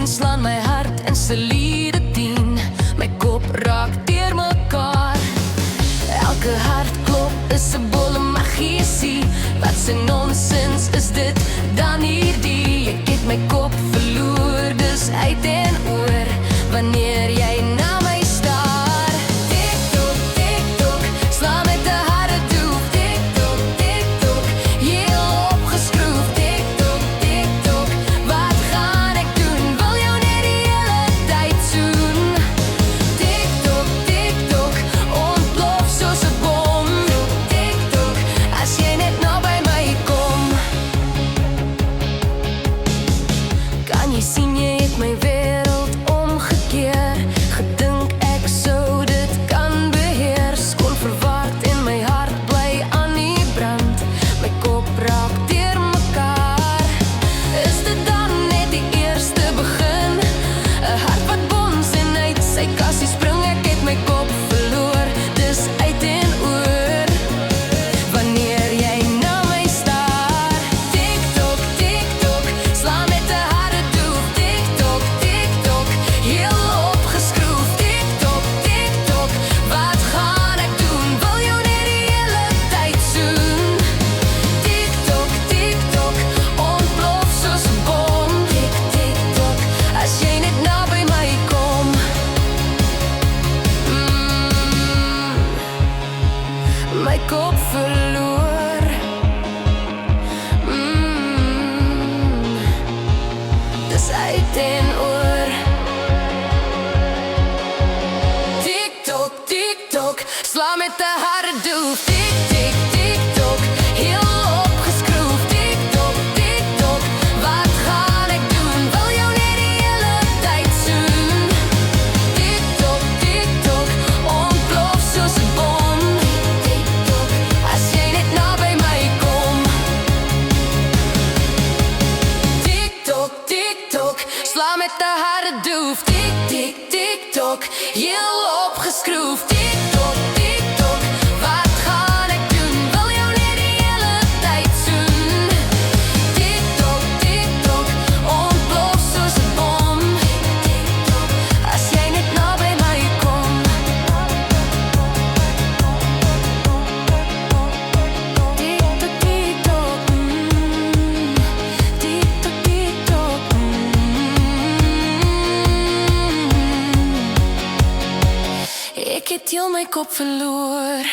sien slaan my hart in soliede 10. My kop raak deur mekaar. Elke hartklop is 'n bolle magiesie. Wat 'n nonsens is dit dan hierdie? Ek het my kop verloor, dis uit en oor wanneer jy na my staar. Tik-tok, tik-tok, slaan met 'n harde doef. Tik-tok, tik-tok, heel opgeskroef. Tik-tok, tik-tok, wat gaan ek doen? Wil jou net die hele tyd soen. Tik-tok, tik-tok, ontplof soos 'n bom. Tik-tok, as jy net nou by my kom. Kan jy sien jy het my wêreld omgekeer? Gedink ek sou dit kan beheer. Skoon verward en my hart bly aan die brand. My kop raak deur mekaar. Is dit dan net die eerste begin? 'n hart wat bons en uit sy kassie spring. Ek het my kop verloor, dis uit en oor wanneer jy na my staar. Tik-tok, tik-tok, slaan met 'n harde doef. Tik-tok, tik-tok, heel opgeskroef. Tik-tok, tik-tok, wat gaan ek doen? Wil jou net die hele tyd soen. Tik-tok, tik-tok, ontplof soos 'n bom. Tik-tik-tok, as jy net naby my kom. My kop verloor. Dis uit en oor. Tik-tok, tik-tok, slaan met 'n harde doef. Tik-tik, tik-tok, heel opgeskroef. Tik-tok, tik-tok, wat gaan ek doen? Wil jou net die hele tyd soen. Tik-tok, tik-tok, ontplof soos 'n bom. Tik-tok, as jy net naby my kom. Tik-tok, tik-tok, slaan met 'n harde doef. Tik-tik, tik-tok, heel opgeskroef. Tik-tok, tik-tok, wat gaan ek doen? Wil jou net die hele tyd soen. Tik-tok, tik-tok, ontplof soos 'n bom. Tik-tok, as jy net naby my kom. Tik-tok, tik-tok, tik-tok, tik-tok, Ek het heel my kop verloor.